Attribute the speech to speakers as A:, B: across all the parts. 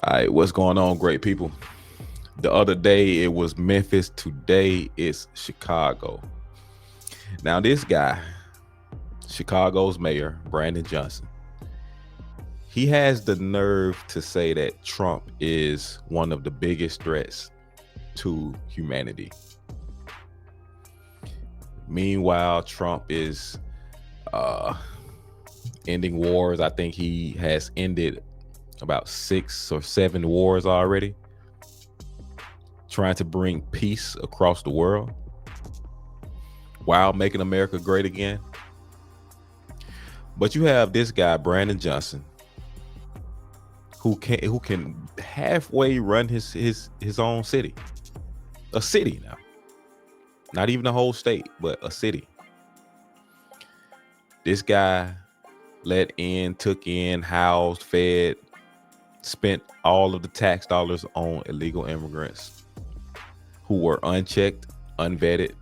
A: All right, what's going on, great people? The other day it was Memphis. Today it's Chicago. Now, this guy, Chicago's mayor, Brandon Johnson, he has the nerve to say that Trump is one of the biggest threats to humanity. Meanwhile, Trump is ending wars. I think he has ended about 6 or 7 wars already, trying to bring peace across the world while making America great again. But you have this guy, Brandon Johnson, who can halfway run his own city. A city now. Not even a whole state, but a city. This guy let in, took in, housed, fed, spent all of the tax dollars on illegal immigrants who were unchecked, unvetted.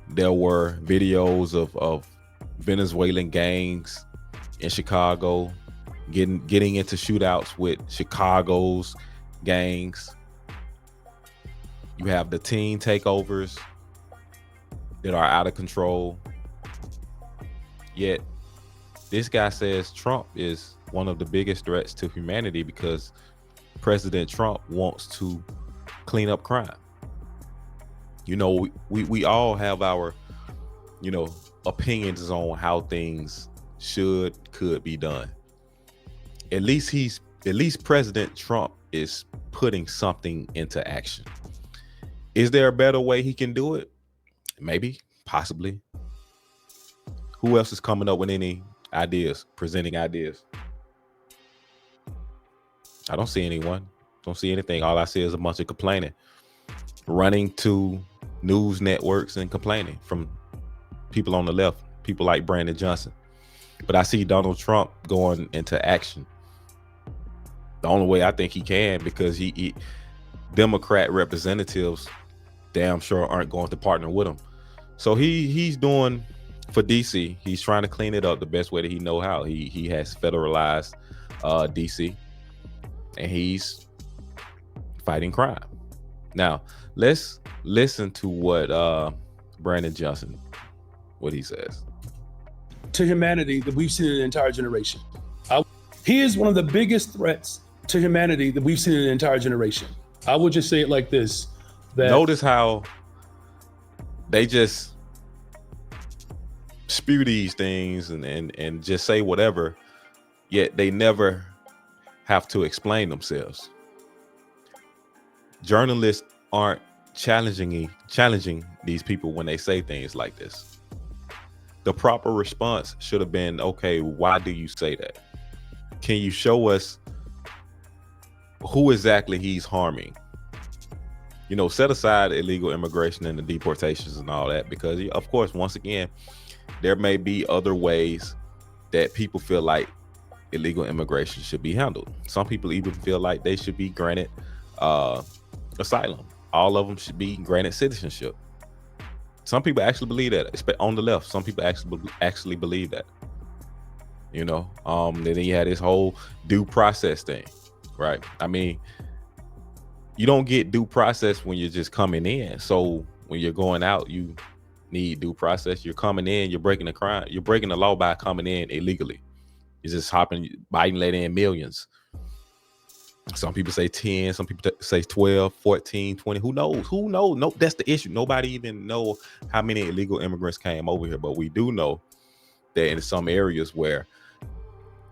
A: There were videos of Venezuelan gangs in Chicago getting into shootouts with Chicago's gangs. You have the teen takeovers that are out of control. Yet this guy says Trump is one of the biggest threats to humanity because President Trump wants to clean up crime. You know, we all have our, opinions on how things could be done. At least President Trump is putting something into action. Is there a better way he can do it? Maybe, possibly. Who else is coming up with any ideas, presenting ideas? I don't see anyone. Don't see anything. All I see is a bunch of complaining, running to news networks and complaining from people on the left, people like Brandon Johnson. But I see Donald Trump going into action. The only way I think he can, because he Democrat representatives damn sure aren't going to partner with him. So he's doing for DC. He's trying to clean it up the best way that he know how. He has federalized DC, and he's fighting crime. Now let's listen to what Brandon Johnson, what he says.
B: To humanity that we've seen in an entire generation. He is one of the biggest threats to humanity that we've seen in an entire generation. I would just say it like this.
A: Notice how they just spew these things and just say whatever, yet they never have to explain themselves. Journalists aren't challenging these people when they say things like this. The proper response should have been, okay, why do you say that? Can you show us who exactly he's harming? Set aside illegal immigration and the deportations and all that, because of course, once again, there may be other ways that people feel like illegal immigration should be handled. Some people even feel like they should be granted asylum. All of them should be granted citizenship. Some people actually believe that, on the left. Some people actually believe that. Then you had this whole due process thing, right? I mean, you don't get due process when you're just coming in. So when you're going out, you need due process. You're coming in, you're breaking the crime. You're breaking the law by coming in illegally. You're just Biden let in millions. Some people say 10, some people say 12, 14, 20. Who knows? No, that's the issue. Nobody even know how many illegal immigrants came over here. But we do know that in some areas where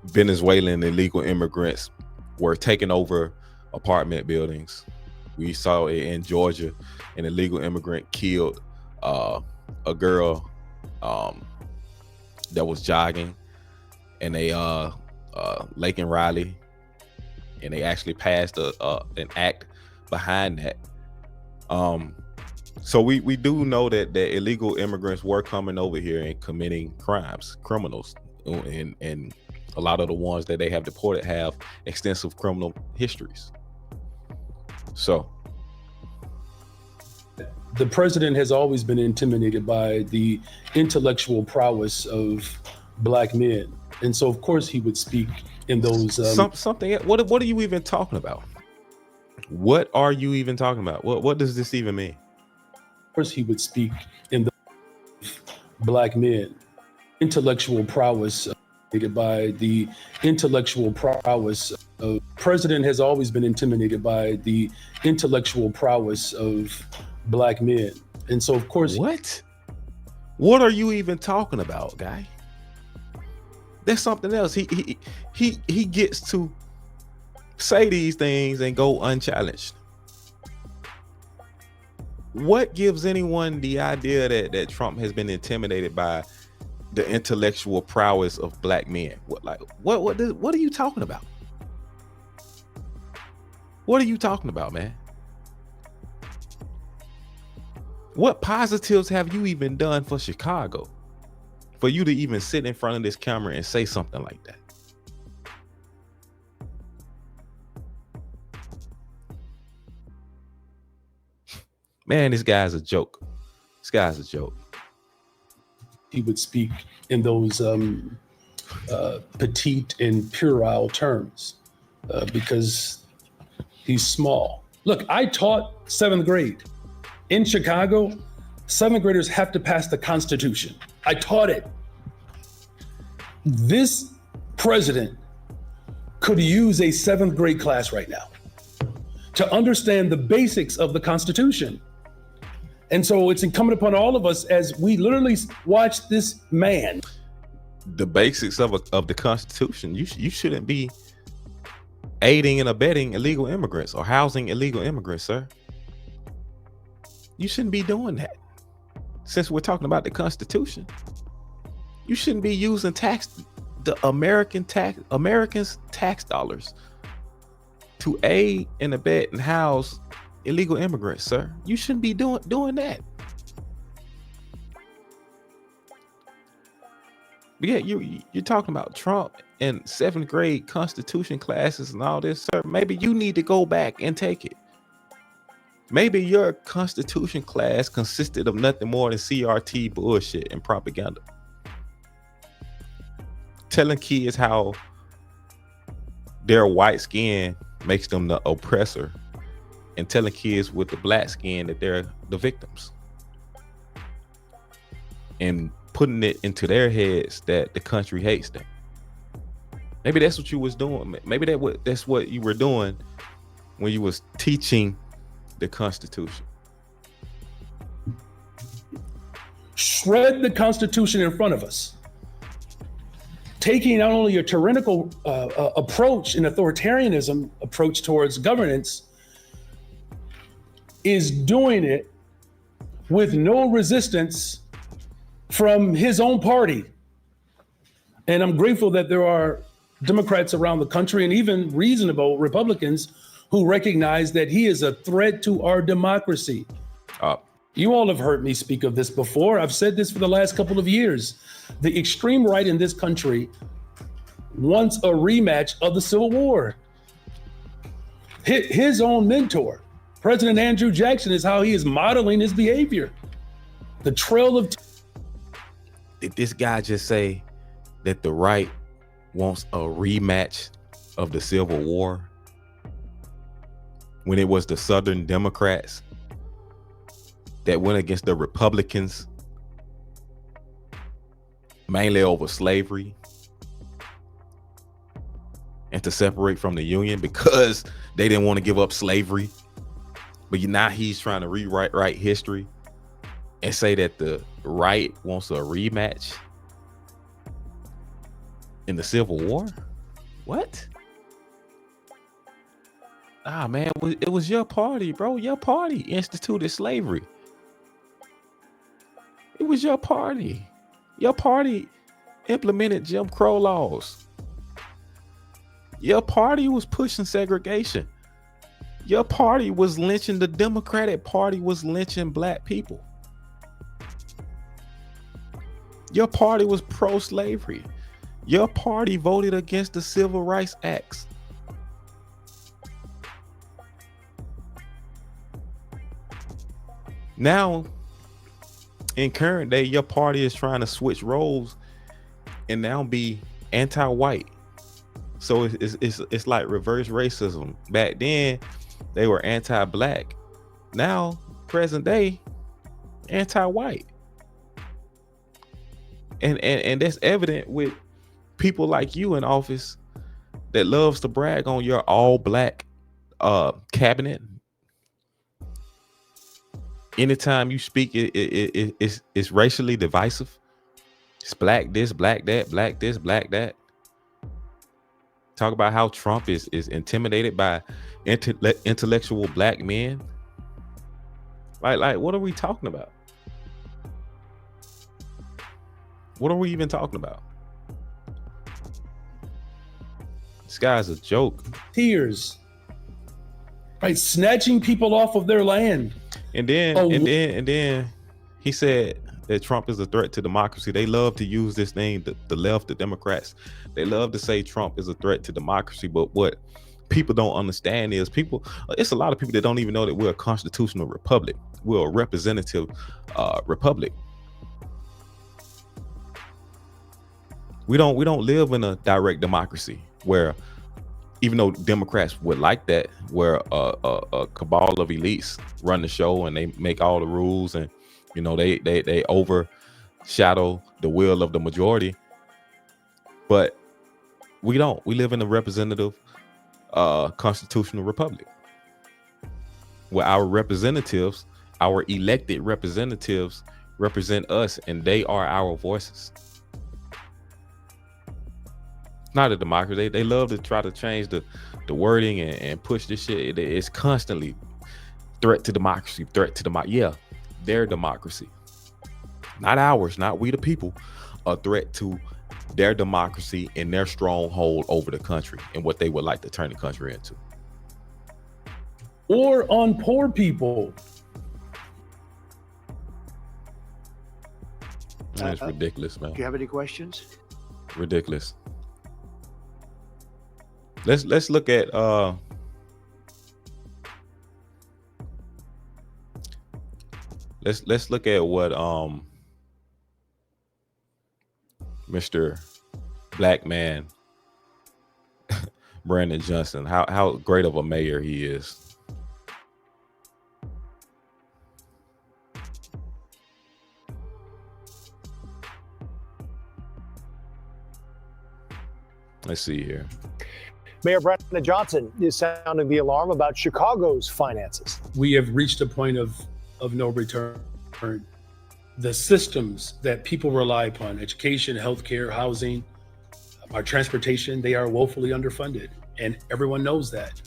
A: Venezuelan illegal immigrants were taking over apartment buildings. We saw it in Georgia. An illegal immigrant killed a girl that was jogging in a Lake and Riley, and they actually passed an act behind that. So we do know that illegal immigrants were coming over here and committing criminals, and a lot of the ones that they have deported have extensive criminal histories. So
B: the president has always been intimidated by the intellectual prowess of Black men. And so, of course, he would speak in those.
A: Something. What are you even talking about? What are you even talking about? What does this even mean?
B: Of course, he would speak in the black men, intellectual prowess, by the intellectual prowess. President has always been intimidated by the intellectual prowess of black men, and so of course,
A: what are you even talking about, guy? There's something else. He gets to say these things and go unchallenged. What gives anyone the idea that Trump has been intimidated by the intellectual prowess of black men? What are you talking about? What are you talking about, man? What positives have you even done for Chicago for you to even sit in front of this camera and say something like that? Man, this guy's a joke. This guy's a joke.
B: He would speak in those petite and puerile terms because he's small. Look, I taught 7th grade. In Chicago, 7th graders have to pass the Constitution. I taught it. This president could use a 7th grade class right now to understand the basics of the Constitution. And so it's incumbent upon all of us as we literally watch this man.
A: The basics of the Constitution. You shouldn't be aiding and abetting illegal immigrants or housing illegal immigrants, sir. You shouldn't be doing that. Since we're talking about the Constitution, you shouldn't be using the Americans' tax dollars to aid and abet and house illegal immigrants, sir. You shouldn't be doing that. But yeah, you're talking about Trump and 7th grade Constitution classes and all this, sir. Maybe you need to go back and take it. Maybe your Constitution class consisted of nothing more than CRT bullshit and propaganda. Telling kids how their white skin makes them the oppressor, and telling kids with the black skin that they're the victims, and putting it into their heads that the country hates them. Maybe that's what you was doing. Maybe that's what you were doing when you was teaching the Constitution.
B: Shred the Constitution in front of us. Taking not only a tyrannical approach, an authoritarianism approach towards governance, is doing it with no resistance from his own party. And I'm grateful that there are Democrats around the country and even reasonable Republicans who recognize that he is a threat to our democracy. You all have heard me speak of this before. I've said this for the last couple of years. The extreme right in this country wants a rematch of the Civil War. His own mentor, President Andrew Jackson, is how he is modeling his behavior. The trail of...
A: Did this guy just say that the right wants a rematch of the Civil War when it was the Southern Democrats that went against the Republicans mainly over slavery and to separate from the Union because they didn't want to give up slavery? But now he's trying to rewrite history and say that the right wants a rematch in the Civil War? What? Ah, man, it was your party, bro. Your party instituted slavery. It was your party. Your party implemented Jim Crow laws. Your party was pushing segregation. Your party was lynching, the Democratic Party was lynching black people. Your party was pro-slavery. Your party voted against the Civil Rights Acts. Now, in current day, your party is trying to switch roles and now be anti-white So it's like reverse racism. Back then, they were anti-black. Now, present day, anti-white. And that's evident with people like you in office that loves to brag on your all-black cabinet. Anytime you speak, it's racially divisive. It's black this, black that, black this, black that. Talk about how Trump is intimidated by intellectual black men. Like, what are we talking about? What are we even talking about? This guy's a joke.
B: Tears, right? Snatching people off of their land.
A: And then he said that Trump is a threat to democracy. They love to use this thing, the left, the Democrats. They love to say Trump is a threat to democracy. But what people don't understand is it's a lot of people that don't even know that we're a constitutional republic. We're a representative republic. We don't live in a direct democracy where, even though Democrats would like that, where a cabal of elites run the show and they make all the rules, and they overshadow the will of the majority. But we don't. We live in a representative constitutional republic where our representatives, our elected representatives, represent us, and they are our voices. Not a democracy. They love to try to change the wording and push this shit. It's constantly threat to democracy, yeah, their democracy, not ours, not we the people. A threat to their democracy and their stronghold over the country and what they would like to turn the country into.
B: Or on poor people.
A: That's ridiculous, man.
C: Do you have any questions?
A: Ridiculous. Let's look at let's look at what Mr. Black Man Brandon Johnson, how great of a mayor he is. Let's see here.
D: Mayor Brandon Johnson is sounding the alarm about Chicago's finances.
B: We have reached a point of no return. The systems that people rely upon, education, healthcare, housing, our transportation, they are woefully underfunded. And everyone knows that.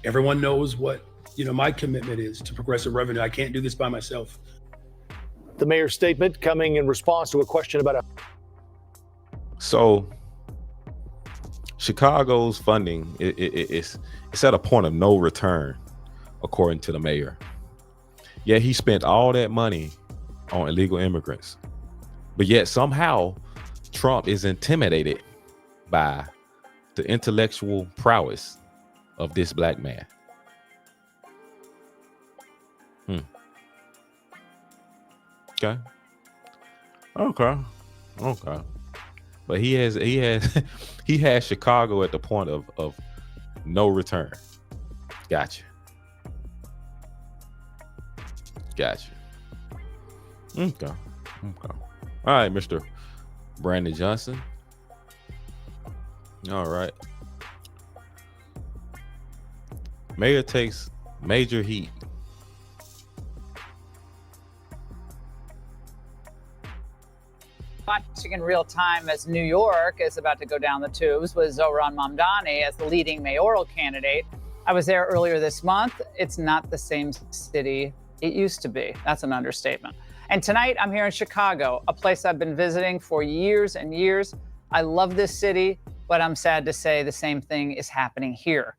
B: Everyone knows what my commitment is to progressive revenue. I can't do this by myself.
D: The mayor's statement coming in response to a question about
A: So Chicago's funding it's at a point of no return, according to the mayor. Yeah, he spent all that money on illegal immigrants, but yet somehow Trump is intimidated by the intellectual prowess of this black man. Okay. But he has Chicago at the point of no return. Gotcha. Okay. All right, Mr. Brandon Johnson. All right. Mayor takes major heat.
E: Watching in real time as New York is about to go down the tubes with Zohran Mamdani as the leading mayoral candidate. I was there earlier this month. It's not the same city it used to be. That's an understatement. And tonight I'm here in Chicago, a place I've been visiting for years and years. I love this city, but I'm sad to say the same thing is happening here.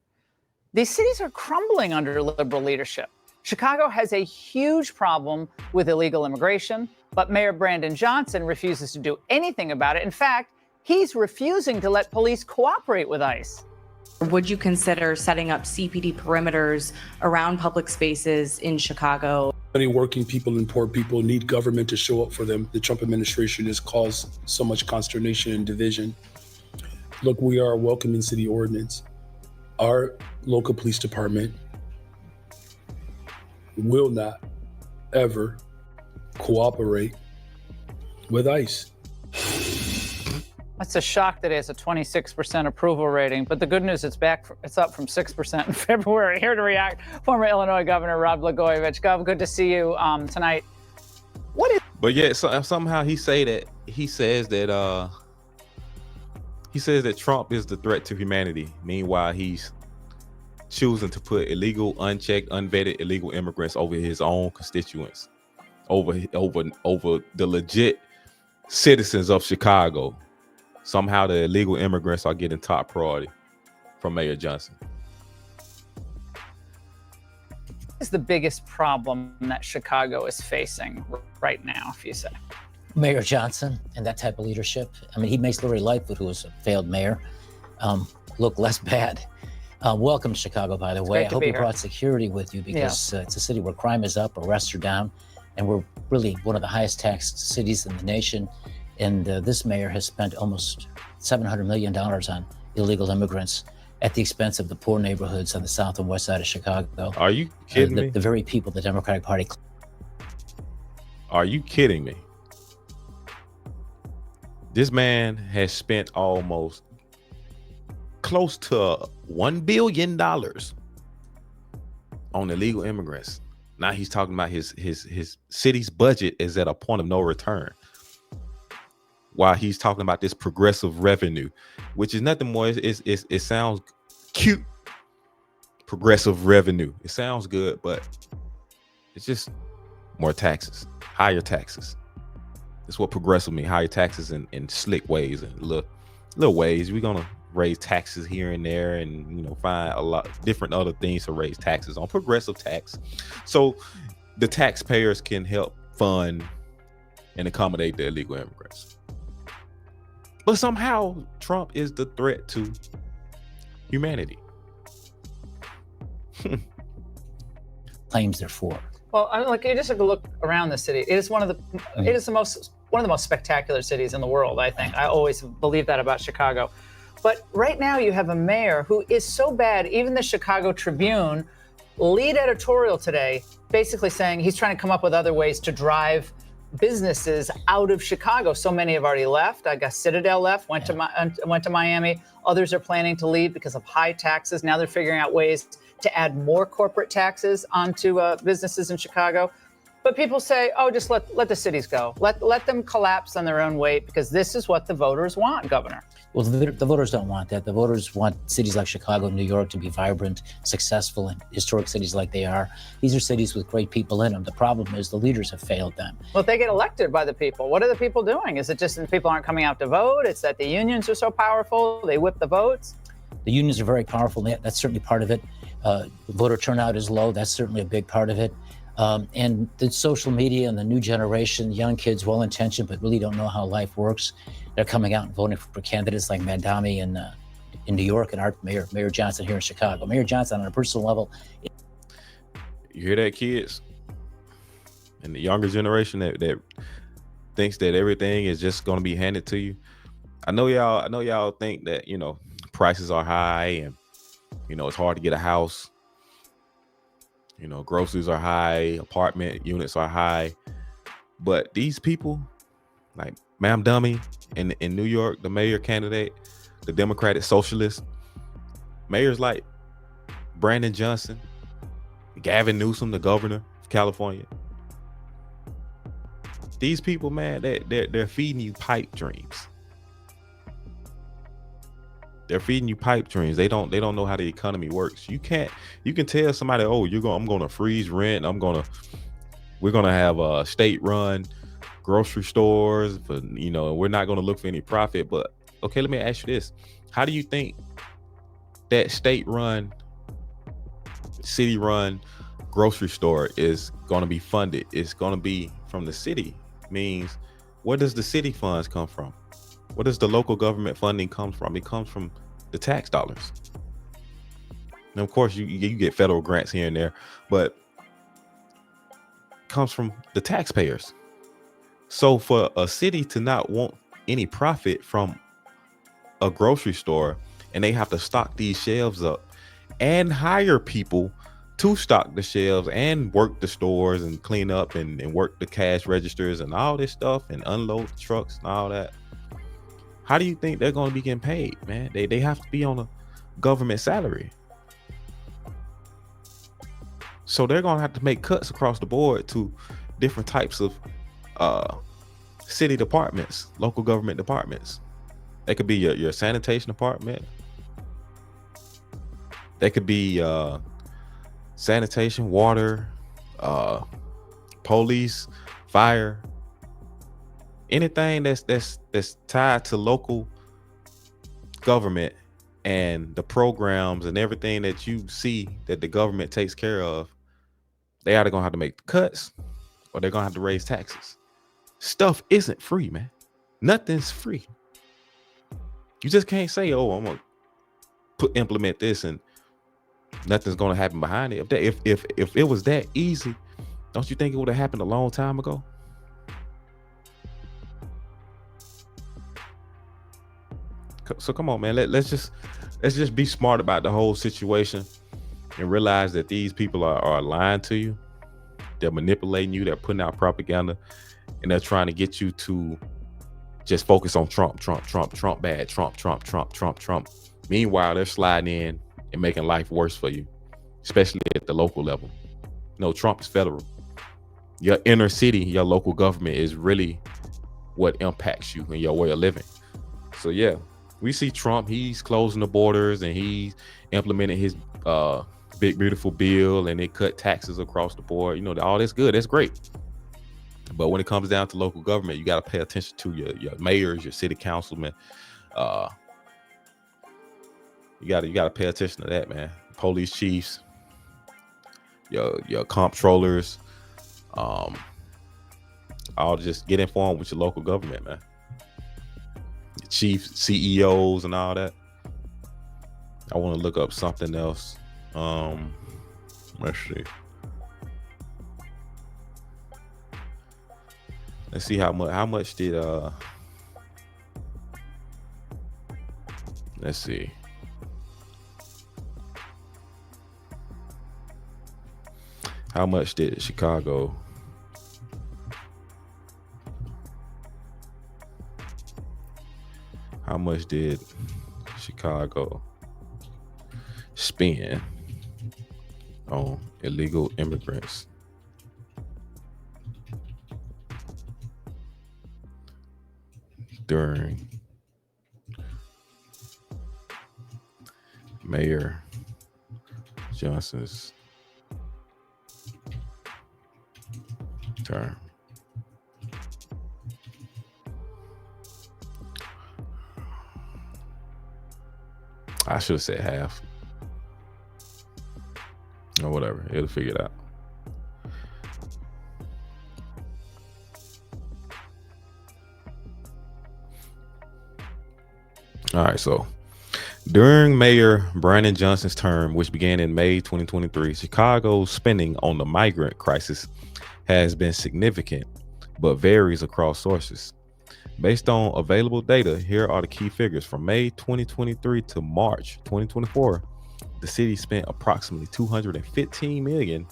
E: These cities are crumbling under liberal leadership. Chicago has a huge problem with illegal immigration, but Mayor Brandon Johnson refuses to do anything about it. In fact, he's refusing to let police cooperate with ICE.
F: Would you consider setting up CPD perimeters around public spaces in Chicago?
B: Many working people and poor people need government to show up for them. The Trump administration has caused so much consternation and division. Look, we are a welcoming city ordinance. Our local police department will not ever cooperate with ICE.
E: That's a shock that it has a 26% approval rating, but the good news, it's up from 6% in February. Here to react, former Illinois Governor Rod Blagojevich. Gov, good to see you tonight.
A: But yet somehow he says that Trump is the threat to humanity. Meanwhile, he's choosing to put illegal, unchecked, unvetted illegal immigrants over his own constituents, over the legit citizens of Chicago. Somehow the illegal immigrants are getting top priority from Mayor Johnson.
E: What is the biggest problem that Chicago is facing right now, if you say?
C: Mayor Johnson and that type of leadership. I mean, he makes Lori Lightfoot, who was a failed mayor, look less bad. Welcome to Chicago, by the way. I hope you brought security with you because it's a city where crime is up, arrests are down, and we're really one of the highest taxed cities in the nation. And this mayor has spent almost $700 million on illegal immigrants at the expense of the poor neighborhoods on the south and west side of Chicago.
A: Are you kidding me?
C: The very people the Democratic Party.
A: Are you kidding me? This man has spent almost close to $1 billion on illegal immigrants. Now he's talking about his city's budget is at a point of no return. While he's talking about this progressive revenue, which is nothing more. It sounds cute. Progressive revenue. It sounds good, but it's just more taxes, higher taxes. That's what progressive means. Higher taxes in slick ways and little ways. We're gonna raise taxes here and there, and find a lot of different other things to raise taxes on. Progressive tax, so the taxpayers can help fund and accommodate the illegal immigrants. But somehow Trump is the threat to humanity.
C: Claims they're for.
E: Well, you just look around the city. It is one of the most spectacular cities in the world, I think. I always believe that about Chicago. But right now you have a mayor who is so bad, even the Chicago Tribune lead editorial today basically saying he's trying to come up with other ways to drive businesses out of Chicago. So many have already left. I guess Citadel left, went to Miami. Others are planning to leave because of high taxes. Now they're figuring out ways to add more corporate taxes onto businesses in Chicago. But people say, oh, just let the cities go. Let them collapse on their own weight because this is what the voters want, Governor.
C: Well, the voters don't want that. The voters want cities like Chicago and New York to be vibrant, successful, and historic cities like they are. These are cities with great people in them. The problem is the leaders have failed them.
E: Well, if they get elected by the people, what are the people doing? Is it just that people aren't coming out to vote? It's that the unions are so powerful, they whip the votes?
C: The unions are very powerful. That's certainly part of it. Voter turnout is low. That's certainly a big part of it. And the social media and the new generation, young kids, well-intentioned, but really don't know how life works. They're coming out and voting for candidates like Madami in New York and our Mayor Johnson here in Chicago. Mayor Johnson, on a personal level.
A: You hear that, kids? And the younger generation that thinks that everything is just going to be handed to you. I know y'all think that, prices are high and, it's hard to get a house. Groceries are high, apartment units are high. But these people, like Ma'am Dummy in New York, the mayor candidate, the Democratic Socialist, mayors like Brandon Johnson, Gavin Newsom, the governor of California. These people, man, they're feeding you pipe dreams. They're feeding you pipe dreams. They don't know how the economy works. You can tell somebody, oh, I'm gonna freeze rent. We're gonna have state-run grocery stores, but we're not gonna look for any profit. But okay, let me ask you this: how do you think that state-run, city-run grocery store is gonna be funded? It's gonna be from the city. Means, where does the city funds come from? Where does the local government funding come from? It comes from the tax dollars. And of course, you get federal grants here and there, but it comes from the taxpayers. So for a city to not want any profit from a grocery store and they have to stock these shelves up and hire people to stock the shelves and work the stores and clean up and work the cash registers and all this stuff and unload the trucks and all that, how do you think they're going to be getting paid, man? They have to be on a government salary. So they're going to have to make cuts across the board to different types of city departments, local government departments. That could be your sanitation department. That could be sanitation, water, police, fire, anything that's tied to local government and the programs and everything that you see that the government takes care of. They either gonna have to make cuts or they're gonna have to raise taxes. Stuff isn't free, man. Nothing's free. You just can't say, "Oh, I'm gonna implement this and nothing's gonna happen behind it." If it was that easy, don't you think it would have happened a long time ago? So come on, man. Let's just be smart about the whole situation and realize that these people are lying to you. They're manipulating you. They're putting out propaganda, and they're trying to get you to just focus on Trump bad, Trump. Meanwhile, they're sliding in and making life worse for you, especially at the local level. No, Trump is federal. Your inner city, your local government is really what impacts you and your way of living. So yeah, we see Trump, he's closing the borders and he's implementing his big, beautiful bill, and it cut taxes across the board. You know, all that's good. That's great. But when it comes down to local government, you got to pay attention to your mayors, your city councilmen. You got to pay attention to that, man. Police chiefs, your comptrollers, all just get informed with your local government, man. Your chief CEOs and all that. I want to look up something else. Let's see. Let's see how much did let's see. How much did Chicago spend on illegal immigrants during Mayor Johnson's term? I should have said half. Or whatever. It'll figure it out. All right, so during Mayor Brandon Johnson's term, which began in May 2023, Chicago's spending on the migrant crisis has been significant, but varies across sources. Based on available data, here are the key figures. From May 2023 to March 2024, the city spent approximately $215 million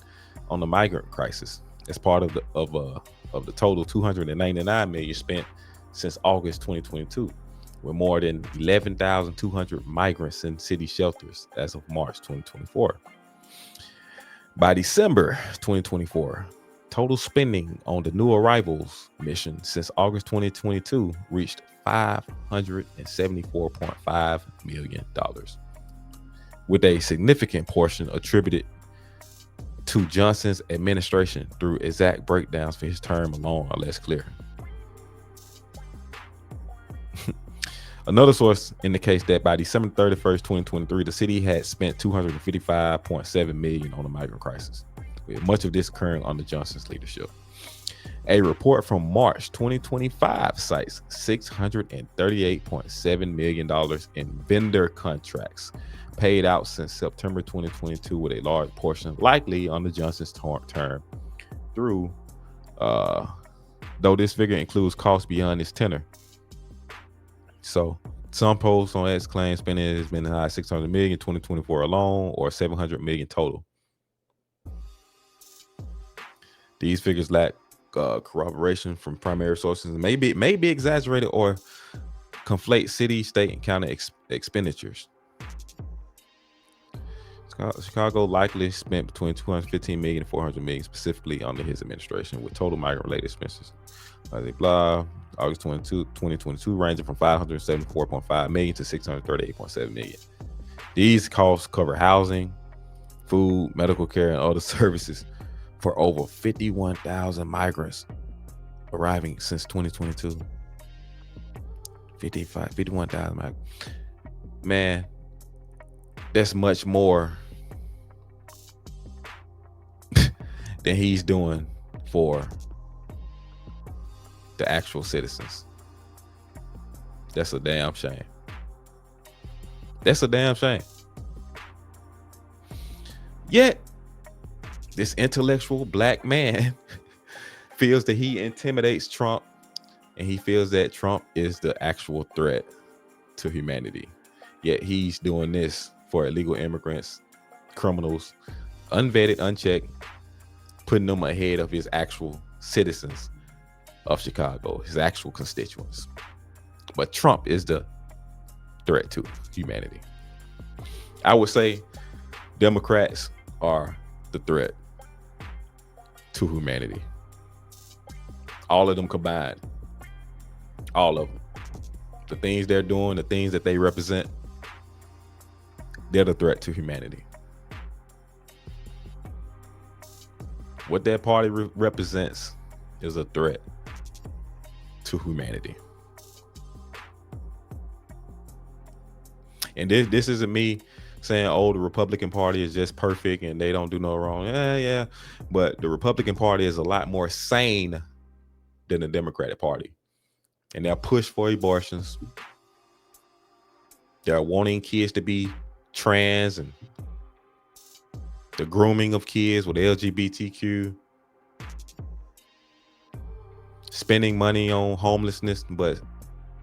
A: on the migrant crisis. As part of the total $299 million spent since August 2022, with more than 11,200 migrants in city shelters as of March 2024. By December 2024, total spending on the new arrivals mission since August 2022 reached $574.5 million, with a significant portion attributed to Johnson's administration through exact breakdowns for his term alone are less clear. Another source indicates that by December 31st, 2023, the city had spent $255.7 million on the migrant crisis, with much of this occurring under Johnson's leadership. A report from March 2025 cites $638.7 million in vendor contracts paid out since September 2022, with a large portion likely under Johnson's term through, though this figure includes costs beyond his tenure. So Some posts on X claim spending has been high 600 million in 2024 alone, or 700 million total. These figures lack corroboration from primary sources, may be exaggerated or conflate city, state, and county expenditures. Chicago likely spent between 215 million and 400 million specifically under his administration, with total migrant-related expenses. Blah. August 22, 2022, ranging from 574.5 million to 638.7 million. These costs cover housing, food, medical care, and other services for over 51,000 migrants arriving since 2022. 51,000 migrants. Man, that's much more than he's doing for the actual citizens. That's a damn shame. That's a damn shame. Yet, this intellectual black man feels that he intimidates Trump, and he feels that Trump is the actual threat to humanity. Yet he's doing this for illegal immigrants, criminals, unvetted, unchecked, putting them ahead of his actual citizens of Chicago, his actual constituents. But Trump is the threat to humanity. I would say Democrats are the threat to humanity. All of them combined. All of them. The things they're doing, the things that they represent, they're the threat to humanity. What that party represents is a threat to humanity. And this isn't me saying, oh, the Republican Party is just perfect and they don't do no wrong. Yeah. But the Republican Party is a lot more sane than the Democratic Party. And they'll push for abortions. They're wanting kids to be trans, and the grooming of kids with LGBTQ. Spending money on homelessness, but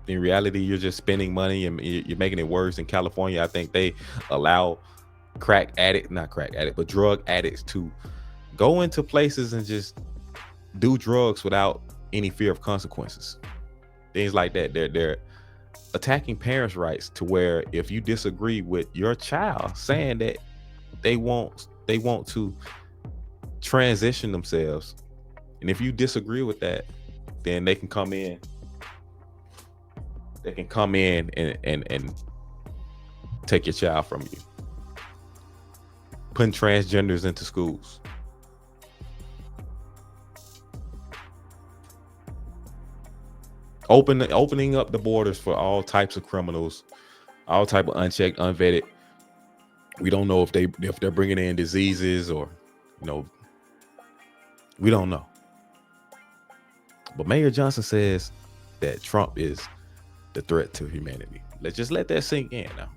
A: in reality, you're just spending money and you're making it worse. In California, I think they allow drug addicts to go into places and just do drugs without any fear of consequences. Things like that. They're attacking parents' rights, to where if you disagree with your child saying that they want to transition themselves, and if you disagree with that, then they can come in. They can come in and take your child from you. Putting transgenders into schools. Opening up the borders for all types of criminals, all type of unchecked, unvetted. We don't know if they're bringing in diseases, or we don't know. But Mayor Johnson says that Trump is the threat to humanity. Let's just let that sink in now.